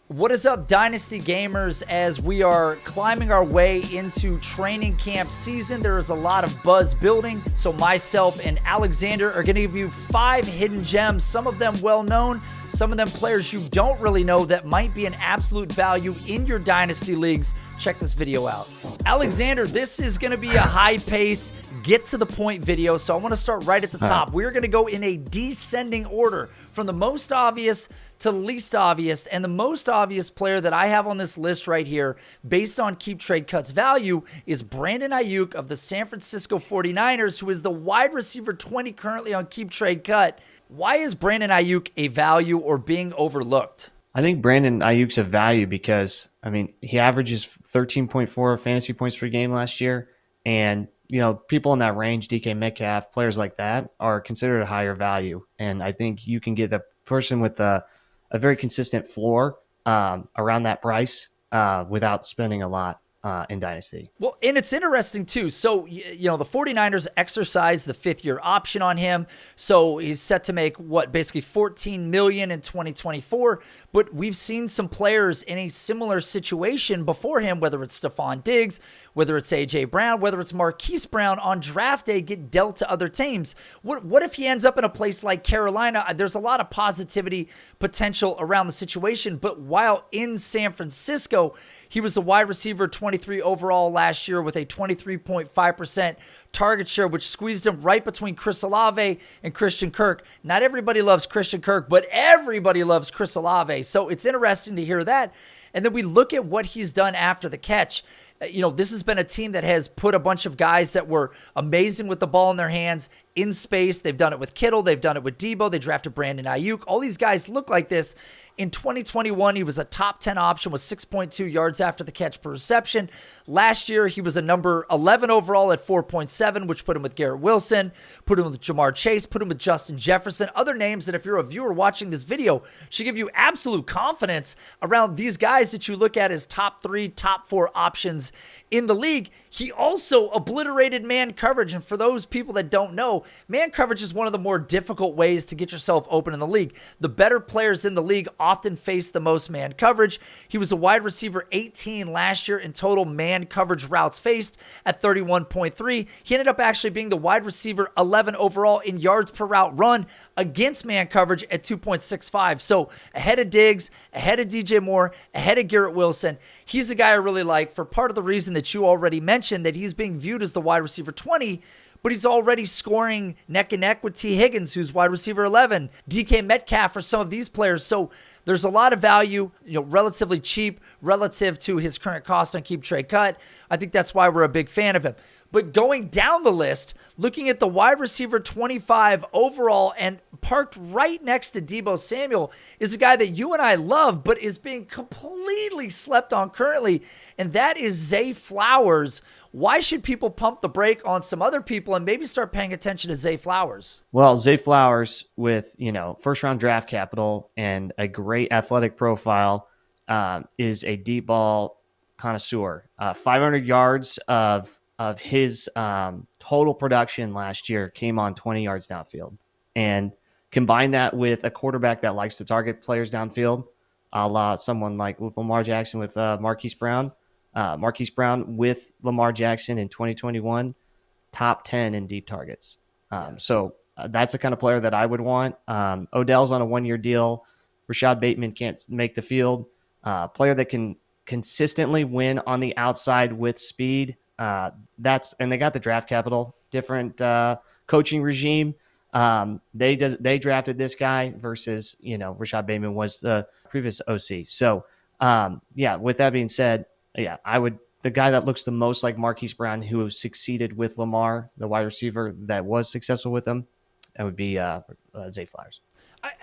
What is up, Dynasty Gamers? As we are climbing our way into training camp season, there is a lot of buzz building. So myself and Alexander are going to give you 5 hidden gems, some of them well known, some of them players you don't really know that might be an absolute value in your Dynasty leagues. Check this video out. Alexander, this is going to be a high pace, get to the point video. So I want to start right at the top. We're going to go in a descending order from the most obvious to least obvious, and the most obvious player that I have on this list right here, based on Keep Trade Cuts value, is Brandon Aiyuk of the San Francisco 49ers, who is the wide receiver 20 currently on Keep Trade Cut. Why is Brandon Aiyuk a value or being overlooked? I think Brandon Aiyuk's a value because, he averages 13.4 fantasy points per game last year, and people in that range, DK Metcalf, players like that, are considered a higher value, and I think you can get the person with a very consistent floor around that price without spending a lot in Dynasty. Well, and it's interesting too. So, the 49ers exercised the 5th-year option on him. So he's set to make basically $14 million in 2024. But we've seen some players in a similar situation before him, whether it's Stephon Diggs, whether it's A.J. Brown, whether it's Marquise Brown on draft day, get dealt to other teams. What if he ends up in a place like Carolina? There's a lot of positivity potential around the situation. But while in San Francisco, he was the wide receiver 23 overall last year with a 23.5% target share, which squeezed him right between Chris Olave and Christian Kirk. Not everybody loves Christian Kirk, but everybody loves Chris Olave. So it's interesting to hear that. And then we look at what he's done after the catch. This has been a team that has put a bunch of guys that were amazing with the ball in their hands in space. They've done it with Kittle. They've done it with Debo. They drafted Brandon Aiyuk. All these guys look like this. In 2021, he was a top 10 option with 6.2 yards after the catch per reception. Last year, he was a number 11 overall at 4.7, which put him with Garrett Wilson, put him with Jamar Chase, put him with Justin Jefferson, other names that if you're a viewer watching this video should give you absolute confidence around these guys that you look at as top 3, top 4 options in the league. He also obliterated man coverage. And for those people that don't know, man coverage is one of the more difficult ways to get yourself open in the league. The better players in the league often face the most man coverage. He was a wide receiver 18 last year in total man coverage routes faced at 31.3. He ended up actually being the wide receiver 11 overall in yards per route run against man coverage at 2.65. So ahead of Diggs, ahead of DJ Moore, ahead of Garrett Wilson. He's a guy I really like for part of the reason that you already mentioned, that he's being viewed as the wide receiver 20, but he's already scoring neck and neck with T. Higgins, who's wide receiver 11, DK Metcalf for some of these players. So there's a lot of value, relatively cheap relative to his current cost on Keep Trade Cut. I think that's why we're a big fan of him. But going down the list, looking at the wide receiver 25 overall and parked right next to Deebo Samuel is a guy that you and I love, but is being completely slept on currently, and that is Zay Flowers. Why should people pump the brake on some other people and maybe start paying attention to Zay Flowers? Well, Zay Flowers with, first round draft capital and a great athletic profile is a deep ball connoisseur. 500 yards of his total production last year came on 20 yards downfield. And combine that with a quarterback that likes to target players downfield, a la someone like with Lamar Jackson with Marquise Brown. Marquise Brown with Lamar Jackson in 2021, top 10 in deep targets. So that's the kind of player that I would want. Odell's on a 1-year deal. Rashad Bateman can't make the field. Player that can consistently win on the outside with speed. And they got the draft capital, different coaching regime. They drafted this guy versus, Rashad Bateman was the previous OC. So, with that being said, the guy that looks the most like Marquise Brown, who succeeded with Lamar, the wide receiver that was successful with him, that would be Zay Flowers.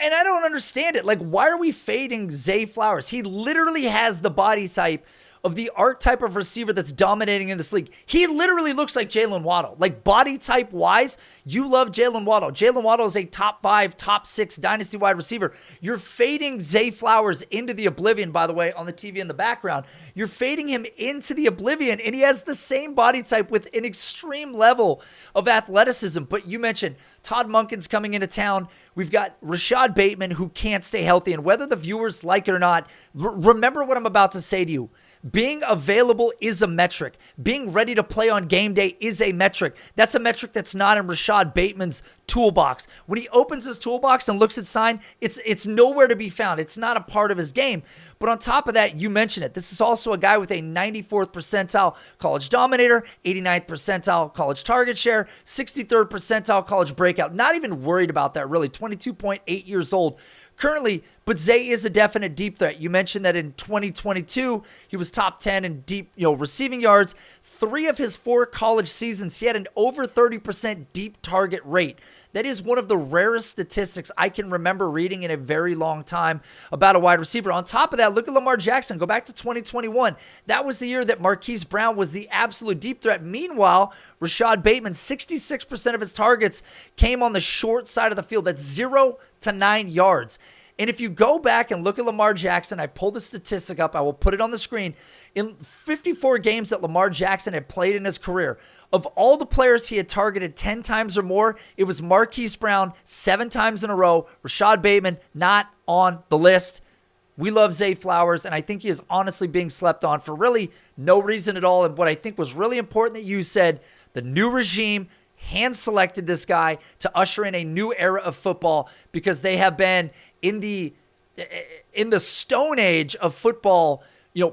And I don't understand it. Like, why are we fading Zay Flowers? He literally has the body type of the archetype of receiver that's dominating in this league. He literally looks like Jalen Waddle. Like body type wise, you love Jalen Waddle. Jalen Waddle is a top 5, top 6 dynasty wide receiver. You're fading Zay Flowers into the oblivion, by the way, on the TV in the background. You're fading him into the oblivion, and he has the same body type with an extreme level of athleticism. But you mentioned Todd Monken's coming into town. We've got Rashad Bateman, who can't stay healthy. And whether the viewers like it or not, remember what I'm about to say to you. Being available is a metric. Being ready to play on game day is a metric. That's a metric that's not in Rashad Bateman's toolbox. When he opens his toolbox and looks at sign, it's nowhere to be found. It's not a part of his game. But on top of that, you mentioned it. This is also a guy with a 94th percentile college dominator, 89th percentile college target share, 63rd percentile college breakout. Not even worried about that, really. 22.8 years old currently, but Zay is a definite deep threat. You mentioned that in 2022, he was top 10 in deep, receiving yards. 3 of his 4 college seasons, he had an over 30% deep target rate. That is one of the rarest statistics I can remember reading in a very long time about a wide receiver. On top of that, look at Lamar Jackson. Go back to 2021. That was the year that Marquise Brown was the absolute deep threat. Meanwhile, Rashad Bateman, 66% of his targets came on the short side of the field. That's 0 to 9 yards. And if you go back and look at Lamar Jackson, I pulled the statistic up. I will put it on the screen. In 54 games that Lamar Jackson had played in his career, of all the players he had targeted 10 times or more, it was Marquise Brown 7 times in a row. Rashad Bateman not on the list. We love Zay Flowers, and I think he is honestly being slept on for really no reason at all. And what I think was really important that you said, the new regime hand-selected this guy to usher in a new era of football, because they have been in the Stone Age of football,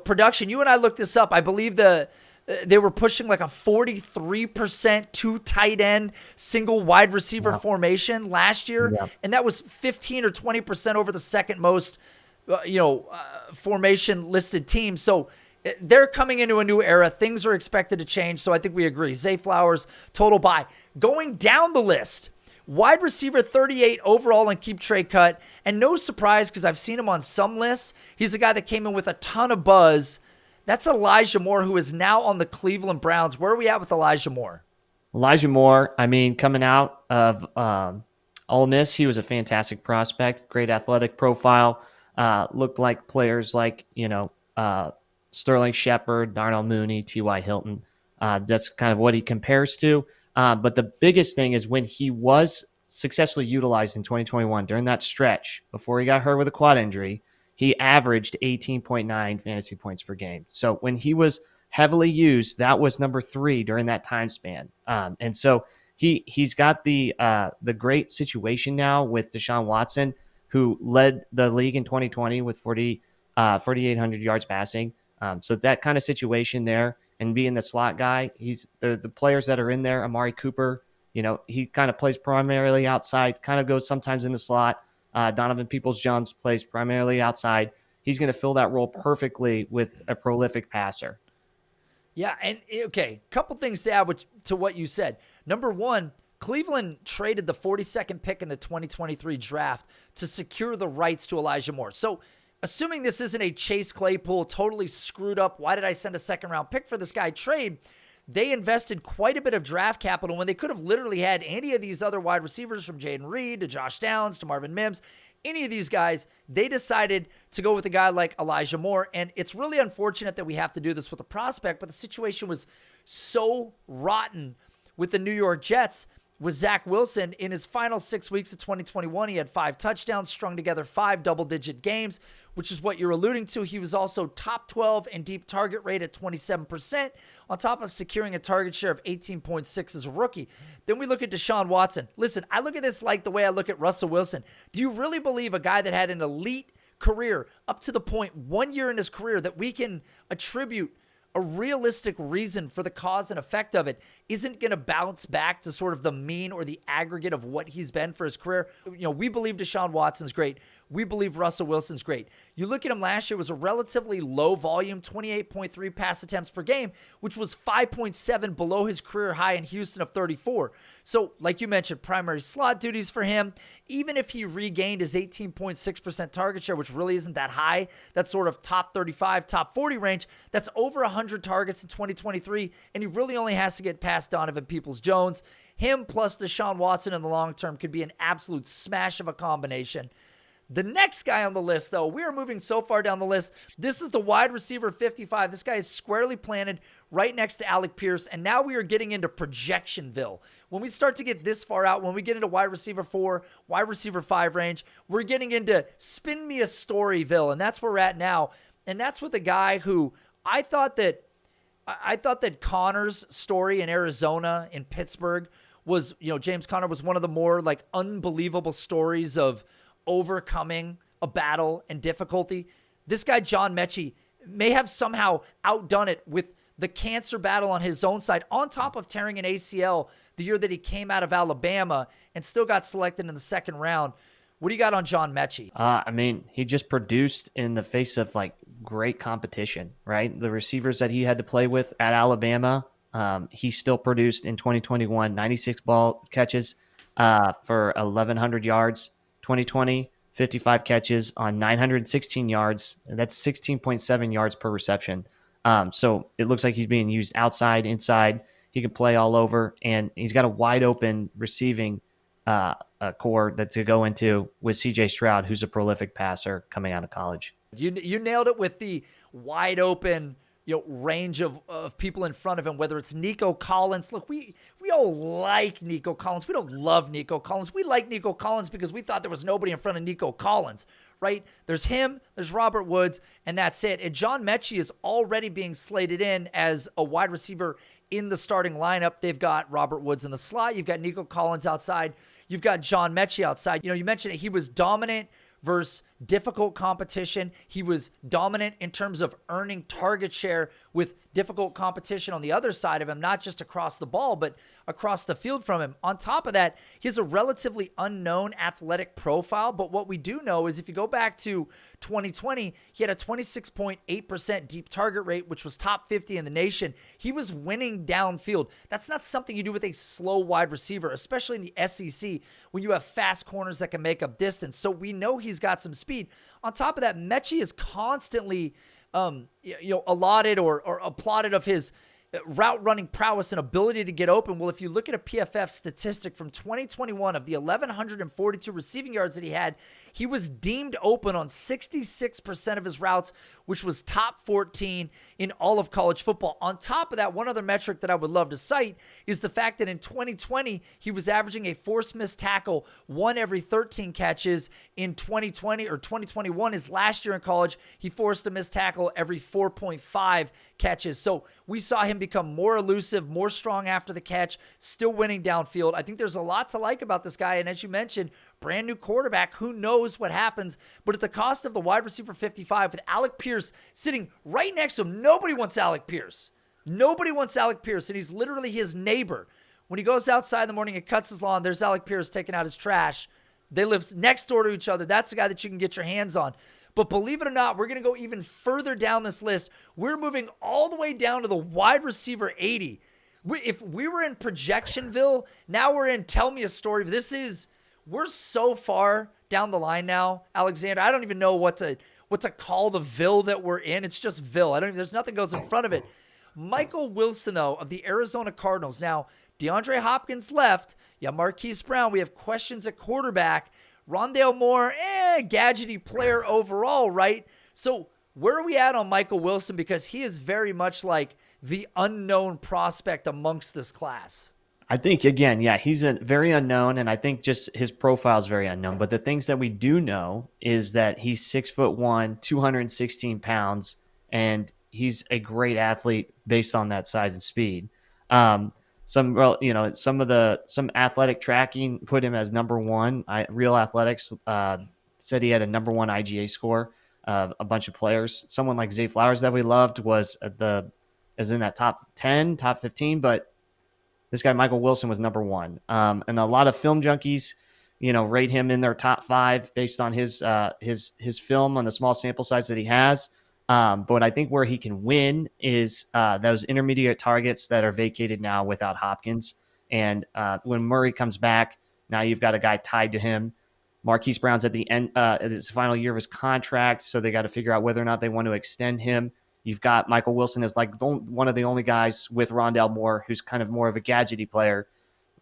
production. You and I looked this up. I believe they were pushing like a 43% 2 tight end single wide receiver formation last year, and that was 15 or 20% over the second most formation listed team. So they're coming into a new era. Things are expected to change. So I think we agree. Zay Flowers, total buy. Going down the list, wide receiver 38 overall in keep trade cut. And no surprise, because I've seen him on some lists. He's a guy that came in with a ton of buzz. That's Elijah Moore, who is now on the Cleveland Browns. Where are we at with Elijah Moore? Elijah Moore, coming out of Ole Miss, he was a fantastic prospect, great athletic profile. Looked like players like, Sterling Shepard, Darnell Mooney, T.Y. Hilton. That's kind of what he compares to. But the biggest thing is when he was successfully utilized in 2021 during that stretch before he got hurt with a quad injury, he averaged 18.9 fantasy points per game. So when he was heavily used, that was number 3 during that time span. And so he's got the great situation now with Deshaun Watson, who led the league in 2020 with 4,800 yards passing. So that kind of situation there, and being the slot guy, the players that are in there. Amari Cooper, he kind of plays primarily outside, kind of goes sometimes in the slot. Donovan Peoples-Jones plays primarily outside. He's going to fill that role perfectly with a prolific passer. Yeah, and okay, couple things to add to what you said. Number one, Cleveland traded the 42nd pick in the 2023 draft to secure the rights to Elijah Moore. So assuming this isn't a Chase Claypool totally screwed up, why did I send a second-round pick for this guy trade, they invested quite a bit of draft capital when they could have literally had any of these other wide receivers, from Jaden Reed to Josh Downs to Marvin Mims, any of these guys. They decided to go with a guy like Elijah Moore, and it's really unfortunate that we have to do this with a prospect, but the situation was so rotten with the New York Jets. With Zach Wilson, in his final 6 weeks of 2021, he had 5 touchdowns, strung together 5 double-digit games, which is what you're alluding to. He was also top 12 in deep target rate at 27%, on top of securing a target share of 18.6 as a rookie. Then we look at Deshaun Watson. Listen, I look at this like the way I look at Russell Wilson. Do you really believe a guy that had an elite career up to the point 1 year in his career that we can attribute a realistic reason for the cause and effect of it isn't going to bounce back to sort of the mean or the aggregate of what he's been for his career? We believe Deshaun Watson's great. we believe Russell Wilson's great. You look at him last year, it was a relatively low volume, 28.3 pass attempts per game, which was 5.7 below his career high in Houston of 34. So, like you mentioned, primary slot duties for him. Even if he regained his 18.6% target share, which really isn't that high, that's sort of top 35, top 40 range, that's over 100 targets in 2023, and he really only has to get past Donovan Peoples-Jones. Him plus Deshaun Watson in the long term could be an absolute smash of a combination. The next guy on the list, though, we are moving so far down the list. This is the wide receiver 55. This guy is squarely planted right next to Alec Pierce, and now we are getting into projectionville. When we start to get this far out, when we get into wide receiver 4, wide receiver 5 range, we're getting into spin me a Storyville, and that's where we're at now. And that's with a guy who I thought that Connor's story in Arizona, in Pittsburgh, was, James Conner was one of the more like unbelievable stories of overcoming a battle and difficulty. This guy, John Metchie, may have somehow outdone it with the cancer battle on his own side, on top of tearing an ACL the year that he came out of Alabama and still got selected in the second round. What do you got on John Metchie? He just produced in the face of like great competition, right? The receivers that he had to play with at Alabama, he still produced in 2021, 96 ball catches for 1,100 yards. 2020, 55 catches on 916 yards. That's 16.7 yards per reception. So it looks like he's being used outside, inside. He can play all over, and he's got a wide open receiving core that to go into with CJ Stroud, who's a prolific passer coming out of college. You nailed it with the wide open range of people in front of him, whether it's Nico Collins. Look, we all like Nico Collins. We don't love Nico Collins. We like Nico Collins because we thought there was nobody in front of Nico Collins, right? There's him, there's Robert Woods, and that's it. And John Metchie is already being slated in as a wide receiver in the starting lineup. They've got Robert Woods in the slot. You've got Nico Collins outside. You've got John Metchie outside. You mentioned it. He was dominant versus difficult competition. He was dominant in terms of earning target share with difficult competition on the other side of him, not just across the ball, but across the field from him. On top of that, he has a relatively unknown athletic profile, but what we do know is if you go back to 2020, he had a 26.8% deep target rate, which was top 50 in the nation. He was winning downfield. That's not something you do with a slow wide receiver, especially in the SEC when you have fast corners that can make up distance. So we know he's got some speed. On top of that, Metchie is constantly allotted or applauded of his route running prowess and ability to get open. Well, if you look at a PFF statistic from 2021 of the 1,142 receiving yards that he had, he was deemed open on 66% of his routes, which was top 14 in all of college football. On top of that, one other metric that I would love to cite is the fact that in 2020, he was averaging a forced missed tackle 1 every 13 catches. In 2020 or 2021, his last year in college, he forced a missed tackle every 4.5 catches. So we saw him become more elusive, more strong after the catch, still winning downfield. I think there's a lot to like about this guy. And as you mentioned, brand new quarterback, who knows what happens, but at the cost of the wide receiver 55 with Alec Pierce sitting right next to him. Nobody wants Alec Pierce. Nobody wants Alec Pierce, and he's literally his neighbor. When he goes outside in the morning and cuts his lawn, there's Alec Pierce taking out his trash. They live next door to each other. That's the guy that you can get your hands on. But believe it or not, we're going to go even further down this list. We're moving all the way down to the wide receiver 80. If we were in Projectionville, now we're in Tell Me a Story. We're so far down the line now, Alexander. I don't even know what to call the Ville that we're in. It's just Ville. There's nothing goes in front of it. Michael Wilson, though, of the Arizona Cardinals. Now, DeAndre Hopkins left. Yeah, Marquise Brown. We have questions at quarterback. Rondale Moore, gadgety player overall, right? So where are we at on Michael Wilson? Because he is very much like the unknown prospect amongst this class. I think, again, yeah, he's a very unknown, and I think just his profile is very unknown. But the things that we do know is that he's 6'1", 216 pounds, and he's a great athlete based on that size and speed. Some athletic tracking put him as number one. Real Athletics said he had a number one IGA score of a bunch of players. Someone like Zay Flowers that we loved is in that top 10, top 15, but this guy Michael Wilson was number one. And a lot of film junkies, rate him in their top 5 based on his film on the small sample size that he has. But I think where he can win is those intermediate targets that are vacated now without Hopkins. And when Murray comes back, now you've got a guy tied to him. Marquise Brown's at the end, it's the final year of his contract, so they got to figure out whether or not they want to extend him. You've got Michael Wilson as like one of the only guys with Rondale Moore who's kind of more of a gadgety player.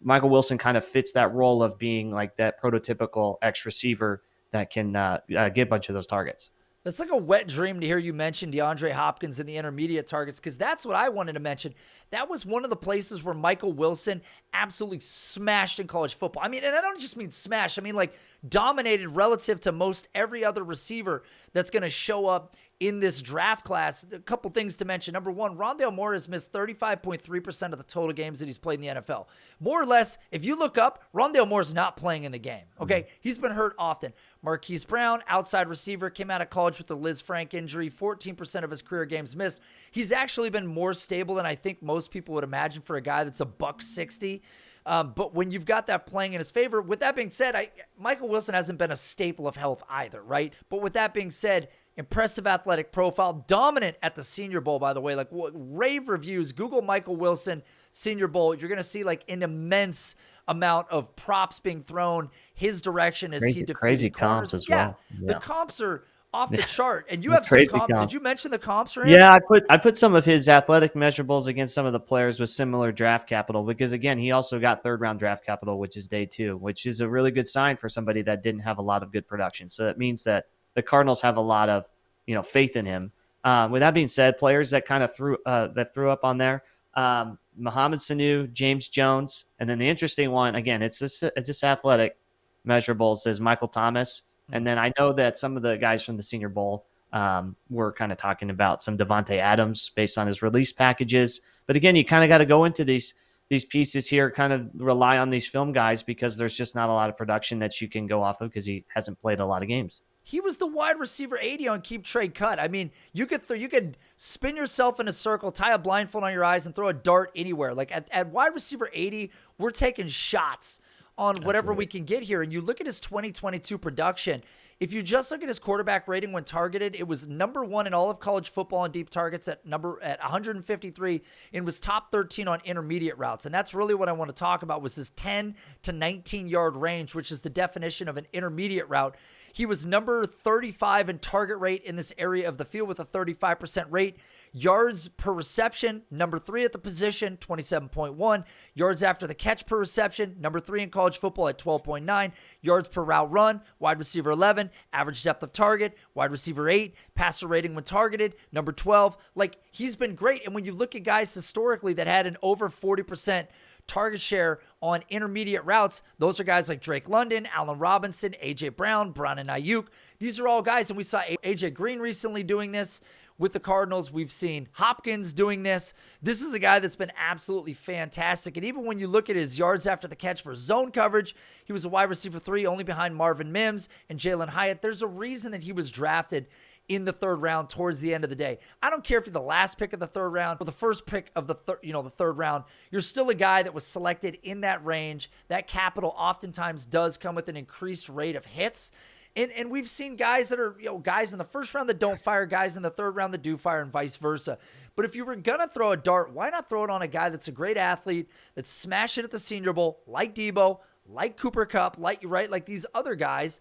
Michael Wilson kind of fits that role of being like that prototypical X receiver that can get a bunch of those targets. That's like a wet dream to hear you mention DeAndre Hopkins in the intermediate targets, because that's what I wanted to mention. That was one of the places where Michael Wilson absolutely smashed in college football. I mean, and I don't just mean smash. I mean, like, dominated relative to most every other receiver that's going to show up in this draft class. A couple things to mention. Number one, Rondale Moore has missed 35.3% of the total games that he's played in the NFL. More or less, if you look up, Rondale Moore's not playing in the game. Okay, he's been hurt often. Marquise Brown, outside receiver, came out of college with the Liz Frank injury, 14% of his career games missed. He's actually been more stable than I think most people would imagine for a guy that's a $160. But when you've got that playing in his favor, with that being said, Michael Wilson hasn't been a staple of health either, right? But with that being said, impressive athletic profile, dominant at the Senior Bowl, by the way, like rave reviews. Google Michael Wilson Senior Bowl. You're going to see like an immense amount of props being thrown his direction as he defeated crazy corners. comps as well. Yeah, the comps are off the chart. And you have some comps. Did you mention the comps for him? Yeah, I put some of his athletic measurables against some of the players with similar draft capital, because again, he also got 3rd round draft capital, which is day 2, which is a really good sign for somebody that didn't have a lot of good production. So that means that the Cardinals have a lot of faith in him. With that being said, players that kind of threw up on there, Mohamed Sanu, James Jones, and then the interesting one, again, it's this athletic measurables, is Michael Thomas. And then I know that some of the guys from the Senior Bowl were kind of talking about some Devontae Adams based on his release packages. But again, you kind of got to go into these pieces here, kind of rely on these film guys, because there's just not a lot of production that you can go off of because he hasn't played a lot of games. He was the wide receiver 80 on Keep Trade Cut. I mean, you could spin yourself in a circle, tie a blindfold on your eyes, and throw a dart anywhere. Like at wide receiver 80, we're taking shots on whatever we can get here. And you look at his 2022 production. If you just look at his quarterback rating when targeted, it was number 1 in all of college football on deep targets at 153, and was top 13 on intermediate routes. And that's really what I want to talk about, was his 10 to 19 yard range, which is the definition of an intermediate route. He was number 35 in target rate in this area of the field with a 35% rate. Yards per reception, number 3 at the position, 27.1. Yards after the catch per reception, number 3 in college football at 12.9. Yards per route run, wide receiver 11. Average depth of target, wide receiver 8. Passer rating when targeted, number 12. Like, he's been great. And when you look at guys historically that had an over 40% target share on intermediate routes, those are guys like Drake London, Allen Robinson, A.J. Brown, Brandon Aiyuk. These are all guys, and we saw A.J. Green recently doing this with the Cardinals. We've seen Hopkins doing this. This is a guy that's been absolutely fantastic. And even when you look at his yards after the catch for zone coverage, he was a wide receiver 3, only behind Marvin Mims and Jalen Hyatt. There's a reason that he was drafted in the 3rd round towards the end of the day. I don't care if you're the last pick of the 3rd round or the first pick of the 3rd round. You're still a guy that was selected in that range. That capital oftentimes does come with an increased rate of hits. And we've seen guys that are, guys in the 1st round that don't fire, guys in the 3rd round that do fire, and vice versa. But if you were going to throw a dart, why not throw it on a guy that's a great athlete, that's smashed it at the Senior Bowl, like Debo, like Cooper Kupp, like these other guys,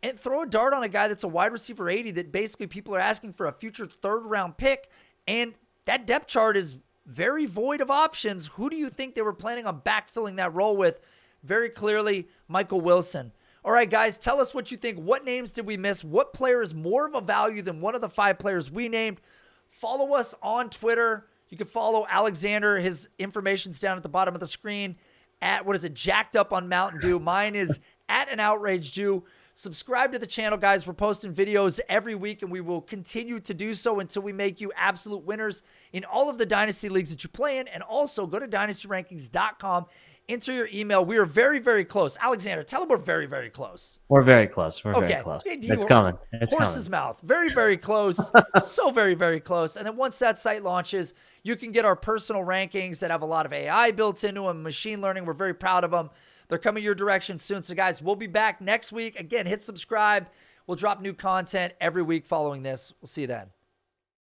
and throw a dart on a guy that's a wide receiver 80 that basically people are asking for a future 3rd round pick, and that depth chart is very void of options. Who do you think they were planning on backfilling that role with? Very clearly, Michael Wilson. All right, guys, tell us what you think. What names did we miss? What player is more of a value than one of the 5 players we named? Follow us on Twitter. You can follow Alexander. His information's down at the bottom of the screen at, Jacked Up on Mountain Dew. Mine is at An Outrage Jew. Subscribe to the channel, guys. We're posting videos every week, and we will continue to do so until we make you absolute winners in all of the Dynasty leagues that you play in. And also, go to dynastyrankings.com. Enter your email. We are very, very close. Alexander, tell them we're very, very close. We're very close. We're very close. It's coming. It's horse's coming. mouth. Very, very close. So very, very close. And then once that site launches, you can get our personal rankings that have a lot of AI built into them, machine learning. We're very proud of them. They're coming your direction soon. So, guys, we'll be back next week. Again, hit subscribe. We'll drop new content every week following this. We'll see you then.